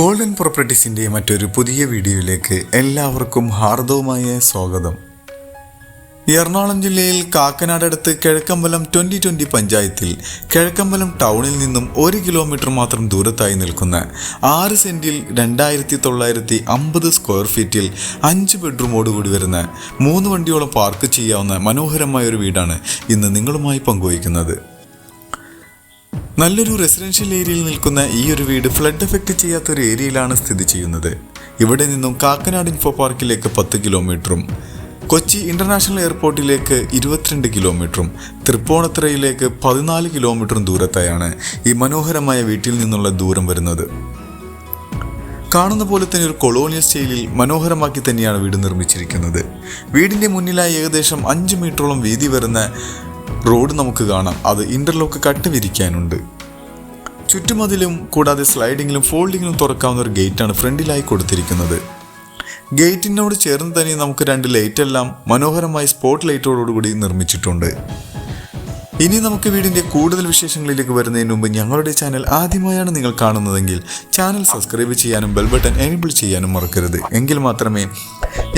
Golden പ്രോപ്പർട്ടീസിൻ്റെ മറ്റൊരു പുതിയ വീഡിയോയിലേക്ക് എല്ലാവർക്കും ഹാർദവമായ സ്വാഗതം. എറണാകുളം ജില്ലയിൽ കാക്കനാട് അടുത്ത് കിഴക്കമ്പലം 2020 പഞ്ചായത്തിൽ കിഴക്കമ്പലം ടൗണിൽ നിന്നും 1 കിലോമീറ്റർ മാത്രം ദൂരത്തായി നിൽക്കുന്ന 6 സെൻറ്റിൽ 2950 സ്ക്വയർ ഫീറ്റിൽ 5 ബെഡ്റൂമോടുകൂടി വരുന്ന 3 വണ്ടിയോളം പാർക്ക് ചെയ്യാവുന്ന മനോഹരമായ ഒരു വീടാണ് ഇന്ന് നിങ്ങളുമായി പങ്കുവയ്ക്കുന്നത്. നല്ലൊരു റെസിഡൻഷ്യൽ ഏരിയയിൽ നിൽക്കുന്ന ഈ ഒരു വീട് ഫ്ലഡ് എഫക്റ്റ് ചെയ്യാത്തൊരു ഏരിയയിലാണ് സ്ഥിതി ചെയ്യുന്നത്. ഇവിടെ നിന്നും കാക്കനാട് ഇൻഫോ പാർക്കിലേക്ക് 10 കിലോമീറ്ററും കൊച്ചി ഇൻ്റർനാഷണൽ എയർപോർട്ടിലേക്ക് 22 കിലോമീറ്ററും തൃപ്പൂണിത്തുറയിലേക്ക് 14 കിലോമീറ്ററും ദൂരത്തായാണ് ഈ മനോഹരമായ വീട്ടിൽ നിന്നുള്ള ദൂരം വരുന്നത്. കാണുന്ന പോലെ തന്നെ ഒരു കൊളോണിയൽ സ്റ്റൈലിൽ മനോഹരമാക്കി തന്നെയാണ് വീട് നിർമ്മിച്ചിരിക്കുന്നത്. വീടിൻ്റെ മുന്നിലായി ഏകദേശം 5 മീറ്ററോളം വീതി വരുന്ന റോഡ് നമുക്ക് കാണാം. അത് ഇൻ്റർലോക്ക് കട്ട് വിരിക്കാനുണ്ട്. ചുറ്റുമതിലും കൂടാതെ സ്ലൈഡിങ്ങിലും ഫോൾഡിങ്ങിലും തുറക്കാവുന്ന ഒരു ഗേറ്റാണ് ഫ്രണ്ടിലായി കൊടുത്തിരിക്കുന്നത്. ഗേറ്റിനോട് ചേർന്ന് തന്നെ നമുക്ക് 2 ലൈറ്റെല്ലാം മനോഹരമായി സ്പോട്ട് ലൈറ്റോടുകൂടി നിർമ്മിച്ചിട്ടുണ്ട്. ഇനി നമുക്ക് വീടിൻ്റെ കൂടുതൽ വിശേഷങ്ങളിലേക്ക് വരുന്നതിന് മുമ്പ് ഞങ്ങളുടെ ചാനൽ ആദ്യമായാണ് നിങ്ങൾ കാണുന്നതെങ്കിൽ ചാനൽ സബ്സ്ക്രൈബ് ചെയ്യാനും ബെൽ ബട്ടൺ എനേബിൾ ചെയ്യാനും മറക്കരുത്. എങ്കിൽ മാത്രമേ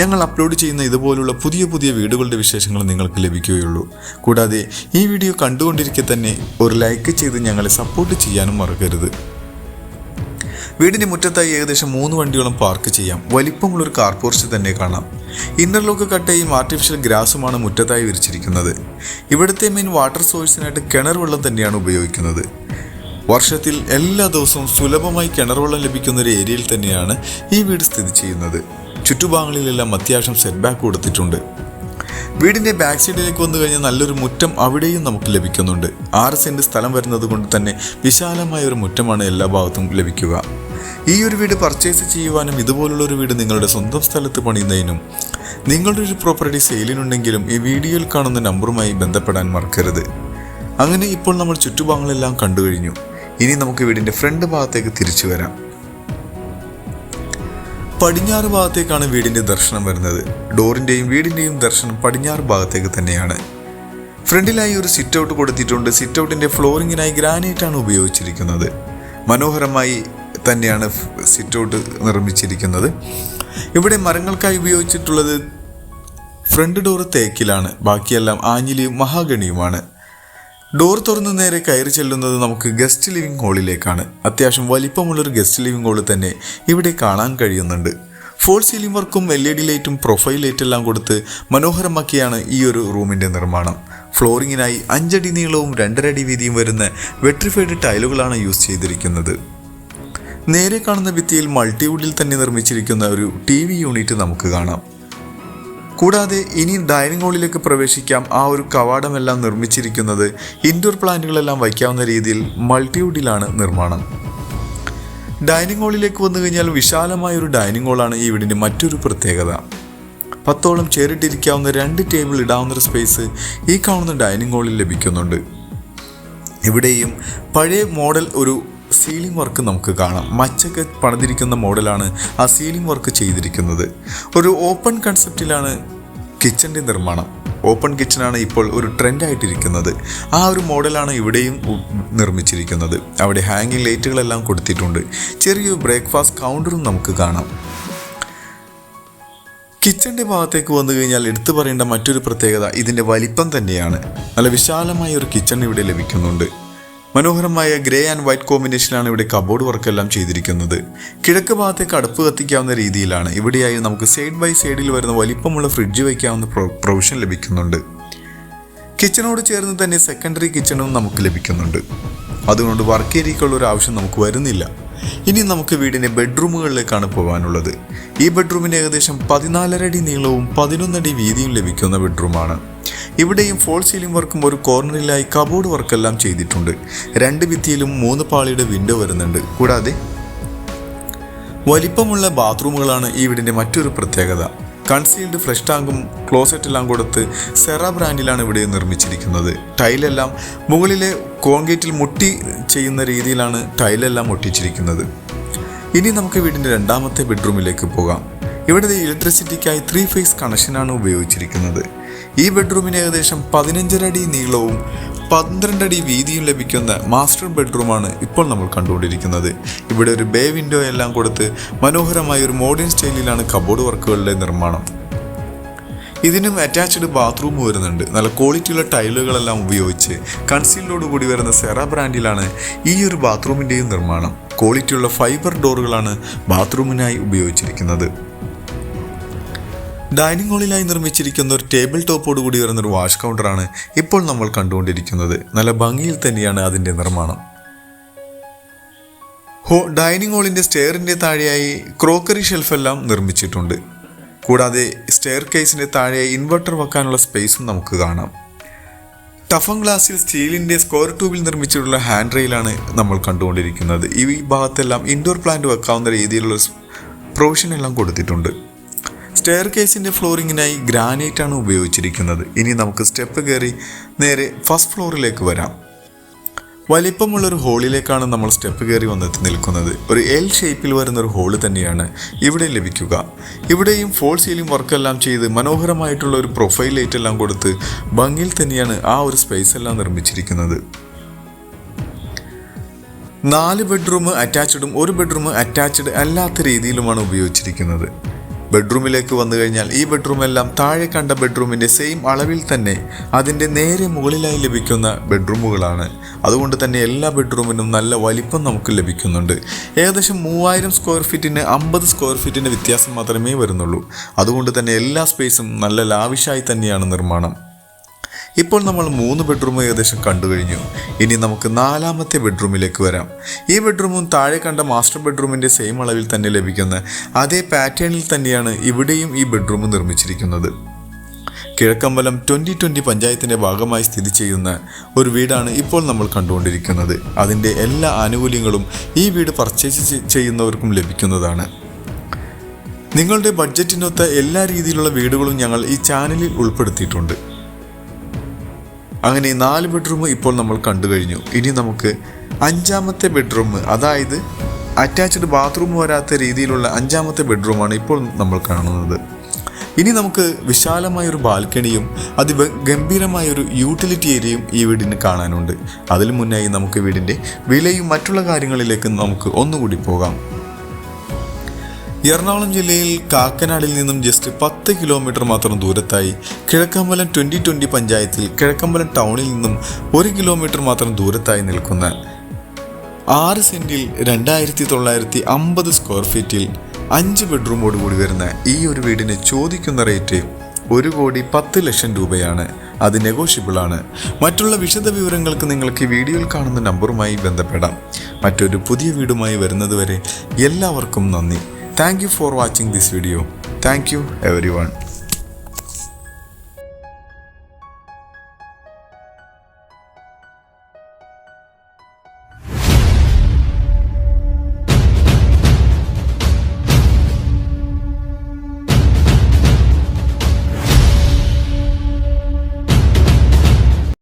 ഞങ്ങൾ അപ്ലോഡ് ചെയ്യുന്ന ഇതുപോലുള്ള പുതിയ വീടുകളുടെ വിശേഷങ്ങൾ നിങ്ങൾക്ക് ലഭിക്കുകയുള്ളൂ. കൂടാതെ ഈ വീഡിയോ കണ്ടുകൊണ്ടിരിക്കെ തന്നെ ഒരു ലൈക്ക് ചെയ്ത് ഞങ്ങളെ സപ്പോർട്ട് ചെയ്യാനും മറക്കരുത്. വീടിൻ്റെ മുറ്റത്തായി ഏകദേശം 3 വണ്ടിയോളം പാർക്ക് ചെയ്യാം. വലിപ്പമുള്ളൊരു കാർ പോർച്ച് തന്നെ കാണാം. ഇൻ്റർലോക്ക് കട്ടയും ആർട്ടിഫിഷ്യൽ ഗ്രാസുമാണ് മുറ്റത്തായി വിരിച്ചിരിക്കുന്നത്. ഇവിടുത്തെ മെയിൻ വാട്ടർ സോഴ്സിനായിട്ട് കിണർ വെള്ളം തന്നെയാണ് ഉപയോഗിക്കുന്നത്. വർഷത്തിൽ എല്ലാ ദിവസവും സുലഭമായി കിണർ വെള്ളം ലഭിക്കുന്ന ഒരു ഏരിയയിൽ തന്നെയാണ് ഈ വീട് സ്ഥിതി ചെയ്യുന്നത്. ചുറ്റുഭാഗങ്ങളിലെല്ലാം അത്യാവശ്യം സെറ്റ് ബാക്ക് കൊടുത്തിട്ടുണ്ട്. വീടിൻ്റെ ബാക്ക് സൈഡിലേക്ക് വന്നു കഴിഞ്ഞാൽ നല്ലൊരു മുറ്റം അവിടെയും നമുക്ക് ലഭിക്കുന്നുണ്ട്. 6 സെൻറ്റ് സ്ഥലം വരുന്നത് കൊണ്ട് തന്നെ വിശാലമായ ഒരു മുറ്റമാണ് എല്ലാ ഭാഗത്തും ലഭിക്കുക. ഈ ഒരു വീട് പർച്ചേസ് ചെയ്യുവാനും ഇതുപോലുള്ള ഒരു വീട് നിങ്ങളുടെ സ്വന്തം സ്ഥലത്ത് പണിയുന്നതിനും നിങ്ങളുടെ ഒരു പ്രോപ്പർട്ടി സെയിലിനുണ്ടെങ്കിലും ഈ വീഡിയോയിൽ കാണുന്ന നമ്പറുമായി ബന്ധപ്പെടാൻ മറക്കരുത്. അങ്ങനെ ഇപ്പോൾ നമ്മൾ ചുറ്റുഭാഗങ്ങളെല്ലാം കണ്ടു കഴിഞ്ഞു. ഇനി നമുക്ക് വീടിൻ്റെ ഫ്രണ്ട് ഭാഗത്തേക്ക് തിരിച്ചു വരാം. പടിഞ്ഞാറ് ഭാഗത്തേക്കാണ് വീടിൻ്റെ ദർശനം വരുന്നത്. ഡോറിൻ്റെയും വീടിൻ്റെയും ദർശനം പടിഞ്ഞാറ് ഭാഗത്തേക്ക് തന്നെയാണ്. ഫ്രണ്ടിലായി ഒരു സിറ്റ് ഔട്ട് കൊടുത്തിട്ടുണ്ട്. സിറ്റ് ഔട്ടിൻ്റെ ഫ്ലോറിങ്ങിനായി ഗ്രാനൈറ്റാണ് ഉപയോഗിച്ചിരിക്കുന്നത്. മനോഹരമായി തന്നെയാണ് സിറ്റ് ഔട്ട് നിർമ്മിച്ചിരിക്കുന്നത്. ഇവിടെ മരങ്ങൾക്കായി ഉപയോഗിച്ചിട്ടുള്ളത് ഫ്രണ്ട് ഡോറ് തേക്കിലാണ്. ബാക്കിയെല്ലാം ആഞ്ഞിലിയും മഹാഗണിയുമാണ്. ഡോർ തുറന്ന് നേരെ കയറി ചെല്ലുന്നത് നമുക്ക് ഗസ്റ്റ് ലിവിംഗ് ഹാളിലേക്കാണ്. അത്യാവശ്യം വലിപ്പമുള്ളൊരു ഗസ്റ്റ് ലിവിംഗ് ഹാൾ തന്നെ ഇവിടെ കാണാൻ കഴിയുന്നുണ്ട്. ഫോൾ സീലിംഗ് വർക്കും LED ലൈറ്റും പ്രൊഫൈൽ ലൈറ്റെല്ലാം കൊടുത്ത് മനോഹരമാക്കിയാണ് ഈ ഒരു റൂമിൻ്റെ നിർമ്മാണം. ഫ്ലോറിങ്ങിനായി 5 അടി നീളവും 2.5 അടി വീതിയും വരുന്ന വെട്രിഫൈഡ് ടൈലുകളാണ് യൂസ് ചെയ്തിരിക്കുന്നത്. നേരെ കാണുന്ന ഭിത്തിയിൽ മൾട്ടിവുഡിൽ തന്നെ നിർമ്മിച്ചിരിക്കുന്ന ഒരു TV യൂണിറ്റ് നമുക്ക് കാണാം. കൂടാതെ ഇനി ഡൈനിങ് ഹാളിലേക്ക് പ്രവേശിക്കാം. ആ ഒരു കവാടമെല്ലാം നിർമ്മിച്ചിരിക്കുന്നത് ഇൻഡോർ പ്ലാന്റുകളെല്ലാം വയ്ക്കാവുന്ന രീതിയിൽ മൾട്ടിവുഡിലാണ് നിർമ്മാണം. ഡൈനിങ് ഹാളിലേക്ക് വന്നു കഴിഞ്ഞാൽ വിശാലമായ ഒരു ഡൈനിങ് ഹാളാണ് ഈ വീടിൻ്റെ മറ്റൊരു പ്രത്യേകത. 10ഓളം ചെയറിട്ടിരിക്കാവുന്ന 2 ടേബിൾ ഇടാവുന്ന സ്പേസ് ഈ കാണുന്ന ഡൈനിങ് ഹാളിൽ ലഭിക്കുന്നുണ്ട്. ഇവിടെയും പഴയ മോഡൽ ഒരു സീലിംഗ് വർക്ക് നമുക്ക് കാണാം. മച്ചൊക്കെ പണിതിരിക്കുന്ന മോഡലാണ് ആ സീലിംഗ് വർക്ക് ചെയ്തിരിക്കുന്നത്. ഒരു ഓപ്പൺ കൺസെപ്റ്റിലാണ് കിച്ചൻ്റെ നിർമ്മാണം. ഓപ്പൺ കിച്ചണാണ് ഇപ്പോൾ ഒരു ട്രെൻഡായിട്ടിരിക്കുന്നത്. ആ ഒരു മോഡലാണ് ഇവിടെയും നിർമ്മിച്ചിരിക്കുന്നത്. അവിടെ ഹാങ്ങിങ് ലൈറ്റുകളെല്ലാം കൊടുത്തിട്ടുണ്ട്. ചെറിയൊരു ബ്രേക്ക്ഫാസ്റ്റ് കൗണ്ടറും നമുക്ക് കാണാം. കിച്ചൻ്റെ ഭാഗത്തേക്ക് വന്നു കഴിഞ്ഞാൽ എടുത്തു പറയേണ്ട മറ്റൊരു പ്രത്യേകത ഇതിൻ്റെ വലിപ്പം തന്നെയാണ്. നല്ല വിശാലമായ ഒരു കിച്ചൺ ഇവിടെ ലഭിക്കുന്നുണ്ട്. മനോഹരമായ ഗ്രേ ആൻഡ് വൈറ്റ് കോമ്പിനേഷനിലാണ് ഇവിടെ കബോർഡ് വർക്കെല്ലാം ചെയ്തിരിക്കുന്നത്. കിഴക്ക് ഭാഗത്തേക്ക് അടുപ്പ് കത്തിക്കാവുന്ന രീതിയിലാണ്. ഇവിടെയായി നമുക്ക് സൈഡ് ബൈ സൈഡിൽ വരുന്ന വലിപ്പമുള്ള ഫ്രിഡ്ജ് വയ്ക്കാവുന്ന പ്രൊവിഷൻ ലഭിക്കുന്നുണ്ട്. കിച്ചണോട് ചേർന്ന് തന്നെ സെക്കൻഡറി കിച്ചണും നമുക്ക് ലഭിക്കുന്നുണ്ട്. അതുകൊണ്ട് വർക്ക് ഏരിയയ്ക്കുള്ള ഒരു ആവശ്യം നമുക്ക് വരുന്നില്ല. ഇനി നമുക്ക് വീടിൻ്റെ ബെഡ്റൂമുകളിലേക്കാണ് പോകാനുള്ളത്. ഈ ബെഡ്റൂമിന് ഏകദേശം 14.5 അടി നീളവും 11 അടി വീതിയും ലഭിക്കുന്ന ബെഡ്റൂമാണ്. ഇവിടെയും ഫോൾ സീലിംഗ് വർക്കും ഒരു കോർണറിലായി കബോർഡ് വർക്കെല്ലാം ചെയ്തിട്ടുണ്ട്. 2 ഭിത്തിയിലും 3 പാളിയുടെ വിൻഡോ വരുന്നുണ്ട്. കൂടാതെ വലിപ്പമുള്ള ബാത്റൂമുകളാണ് ഈ വീടിൻ്റെ മറ്റൊരു പ്രത്യേകത. കൺസീൽഡ് ഫ്രഷ് ടാങ്കും ക്ലോസറ്റെല്ലാം കൊടുത്ത് സെറ ബ്രാൻഡിലാണ് ഇവിടെ നിർമ്മിച്ചിരിക്കുന്നത്. ടൈലെല്ലാം മുകളിലെ കോൺക്രീറ്റിൽ മുട്ടി ചെയ്യുന്ന രീതിയിലാണ് ടൈലെല്ലാം ഒട്ടിച്ചിരിക്കുന്നത്. ഇനി നമുക്ക് വീടിൻ്റെ 2ാമത്തെ ബെഡ്റൂമിലേക്ക് പോകാം. ഇവിടെ ഇലക്ട്രിസിറ്റിക്കായി 3 ഫേസ് കണക്ഷനാണ് ഉപയോഗിച്ചിരിക്കുന്നത്. ഈ ബെഡ്റൂമിന് ഏകദേശം 15.5 അടി നീളവും 12 അടി വീതിയും ലഭിക്കുന്ന മാസ്റ്റർ ബെഡ്റൂമാണ് ഇപ്പോൾ നമ്മൾ കണ്ടുകൊണ്ടിരിക്കുന്നത്. ഇവിടെ ഒരു ബേ വിൻഡോ എല്ലാം കൊടുത്ത് മനോഹരമായ ഒരു മോഡേൺ സ്റ്റൈലിലാണ് കബോർഡ് വർക്കുകളുടെ നിർമ്മാണം. ഇതിനും അറ്റാച്ച്ഡ് ബാത്റൂം വരുന്നുണ്ട്. നല്ല ക്വാളിറ്റിയുള്ള ടൈലുകളെല്ലാം ഉപയോഗിച്ച് കൺസീലോട് കൂടി വരുന്ന സെറ ബ്രാൻഡിലാണ് ഈ ഒരു ബാത്റൂമിൻ്റെയും നിർമ്മാണം. ക്വാളിറ്റിയുള്ള ഫൈബർ ഡോറുകളാണ് ബാത്റൂമിനായി ഉപയോഗിച്ചിരിക്കുന്നത്. ഡൈനിങ് ഹാളിലായി നിർമ്മിച്ചിരിക്കുന്ന ഒരു ടേബിൾ ടോപ്പോട് കൂടി വരുന്നൊരു വാഷ് കൗണ്ടറാണ് ഇപ്പോൾ നമ്മൾ കണ്ടുകൊണ്ടിരിക്കുന്നത്. നല്ല ഭംഗിയിൽ തന്നെയാണ് അതിൻ്റെ നിർമ്മാണം. ഡൈനിങ് ഹാളിൻ്റെ സ്റ്റെയറിൻ്റെ താഴെയായി ക്രോക്കറി ഷെൽഫെല്ലാം നിർമ്മിച്ചിട്ടുണ്ട്. കൂടാതെ സ്റ്റെയർ കേസിൻ്റെ താഴെ ഇൻവെർട്ടർ വെക്കാനുള്ള സ്പേസും നമുക്ക് കാണാം. ടഫൻ ഗ്ലാസിൽ സ്റ്റീലിൻ്റെ സ്ക്വയർ ട്യൂബിൽ നിർമ്മിച്ചിട്ടുള്ള ഹാൻഡ് റെയിലാണ് നമ്മൾ കണ്ടുകൊണ്ടിരിക്കുന്നത്. ഈ ഭാഗത്തെല്ലാം ഇൻഡോർ പ്ലാന്റ് വെക്കാവുന്ന രീതിയിലുള്ള പ്രൊവിഷൻ എല്ലാം കൊടുത്തിട്ടുണ്ട്. സ്റ്റെയർ കേസിൻ്റെ ഫ്ലോറിങ്ങിനായി ഗ്രാനൈറ്റാണ് ഉപയോഗിച്ചിരിക്കുന്നത്. ഇനി നമുക്ക് സ്റ്റെപ്പ് കയറി നേരെ ഫസ്റ്റ് ഫ്ലോറിലേക്ക് വരാം. വലിപ്പമുള്ളൊരു ഹോളിലേക്കാണ് നമ്മൾ സ്റ്റെപ്പ് കയറി വന്നെത്തി നിൽക്കുന്നത്. ഒരു എൽ ഷേപ്പിൽ വരുന്നൊരു ഹോള് തന്നെയാണ് ഇവിടെ ലഭിക്കുക. ഇവിടെയും ഫോൾ സീലിംഗ് വർക്കെല്ലാം ചെയ്ത് മനോഹരമായിട്ടുള്ള ഒരു പ്രൊഫൈൽ ലൈറ്റ് എല്ലാം കൊടുത്ത് ഭംഗിയിൽ തന്നെയാണ് ആ ഒരു സ്പേസ് എല്ലാം നിർമ്മിച്ചിരിക്കുന്നത്. 4 ബെഡ്റൂം അറ്റാച്ച്ഡും 1 ബെഡ്റൂം അറ്റാച്ച്ഡ് അല്ലാത്ത രീതിയിലുമാണ് ഉപയോഗിച്ചിരിക്കുന്നത്. ബെഡ്റൂമിലേക്ക് വന്നു കഴിഞ്ഞാൽ ഈ ബെഡ്റൂമെല്ലാം താഴെ കണ്ട ബെഡ്റൂമിൻ്റെ സെയിം അളവിൽ തന്നെ അതിൻ്റെ നേരെ മുകളിലായി ലഭിക്കുന്ന ബെഡ്റൂമുകളാണ്. അതുകൊണ്ട് തന്നെ എല്ലാ ബെഡ്റൂമിനും നല്ല വലിപ്പം നമുക്ക് ലഭിക്കുന്നുണ്ട്. ഏകദേശം 3000 സ്ക്വയർ ഫീറ്റിന് 50 സ്ക്വയർ ഫീറ്റിൻ്റെ വ്യത്യാസം മാത്രമേ വരുന്നുള്ളൂ. അതുകൊണ്ട് തന്നെ എല്ലാ സ്പേസും നല്ല ലാവിഷായി തന്നെയാണ് നിർമ്മാണം. ഇപ്പോൾ നമ്മൾ 3 ബെഡ്റൂം ഏകദേശം കണ്ടു കഴിഞ്ഞു. ഇനി നമുക്ക് 4ാമത്തെ ബെഡ്റൂമിലേക്ക് വരാം. ഈ ബെഡ്റൂമും താഴെ കണ്ട മാസ്റ്റർ ബെഡ്റൂമിൻ്റെ സെയിം അളവിൽ തന്നെ ലഭിക്കുന്ന അതേ പാറ്റേണിൽ തന്നെയാണ് ഇവിടെയും ഈ ബെഡ്റൂം നിർമ്മിച്ചിരിക്കുന്നത്. കിഴക്കമ്പലം 2020 പഞ്ചായത്തിൻ്റെ ഭാഗമായി സ്ഥിതി ചെയ്യുന്ന ഒരു വീടാണ് ഇപ്പോൾ നമ്മൾ കണ്ടുകൊണ്ടിരിക്കുന്നത്. അതിൻ്റെ എല്ലാ ആനുകൂല്യങ്ങളും ഈ വീട് പർച്ചേസ് ചെയ്യുന്നവർക്കും ലഭിക്കുന്നതാണ്. നിങ്ങളുടെ ബഡ്ജറ്റിനൊത്ത എല്ലാ രീതിയിലുള്ള വീടുകളും ഞങ്ങൾ ഈ ചാനലിൽ ഉൾപ്പെടുത്തിയിട്ടുണ്ട്. അങ്ങനെ 4 ബെഡ്റൂം ഇപ്പോൾ നമ്മൾ കണ്ടു കഴിഞ്ഞു. ഇനി നമുക്ക് 5ാമത്തെ ബെഡ്റൂം, അതായത് അറ്റാച്ച്ഡ് ബാത്റൂം വരാത്ത രീതിയിലുള്ള 5ാമത്തെ ബെഡ്റൂമാണ് ഇപ്പോൾ നമ്മൾ കാണുന്നത്. ഇനി നമുക്ക് വിശാലമായൊരു ബാൽക്കണിയും അതിഗംഭീരമായൊരു യൂട്ടിലിറ്റി ഏരിയയും ഈ വീടിന് കാണാനുണ്ട്. അതിനു മുന്നായി നമുക്ക് വീടിൻ്റെ വിലയും മറ്റുള്ള കാര്യങ്ങളിലേക്ക് നമുക്ക് ഒന്നുകൂടി പോകാം. എറണാകുളം ജില്ലയിൽ കാക്കനാടിൽ നിന്നും ജസ്റ്റ് 10 കിലോമീറ്റർ മാത്രം ദൂരത്തായി കിഴക്കമ്പലം 2020 പഞ്ചായത്തിൽ കിഴക്കമ്പലം ടൗണിൽ നിന്നും 1 കിലോമീറ്റർ മാത്രം ദൂരത്തായി നിൽക്കുന്ന 6 സെൻറ്റിൽ 2950 സ്ക്വയർ ഫീറ്റിൽ 5 ബെഡ്റൂമോട് കൂടി വരുന്ന ഈ ഒരു വീടിന് ചോദിക്കുന്ന റേറ്റ് 1,10,00,000 രൂപയാണ്. അത് നെഗോഷ്യബിളാണ്. മറ്റുള്ള വിശദ വിവരങ്ങൾക്ക് നിങ്ങൾക്ക് വീഡിയോയിൽ കാണുന്ന നമ്പറുമായി ബന്ധപ്പെടാം. മറ്റൊരു പുതിയ വീടുമായി വരുന്നതുവരെ എല്ലാവർക്കും നന്ദി. Thank you for watching this video. Thank you everyone.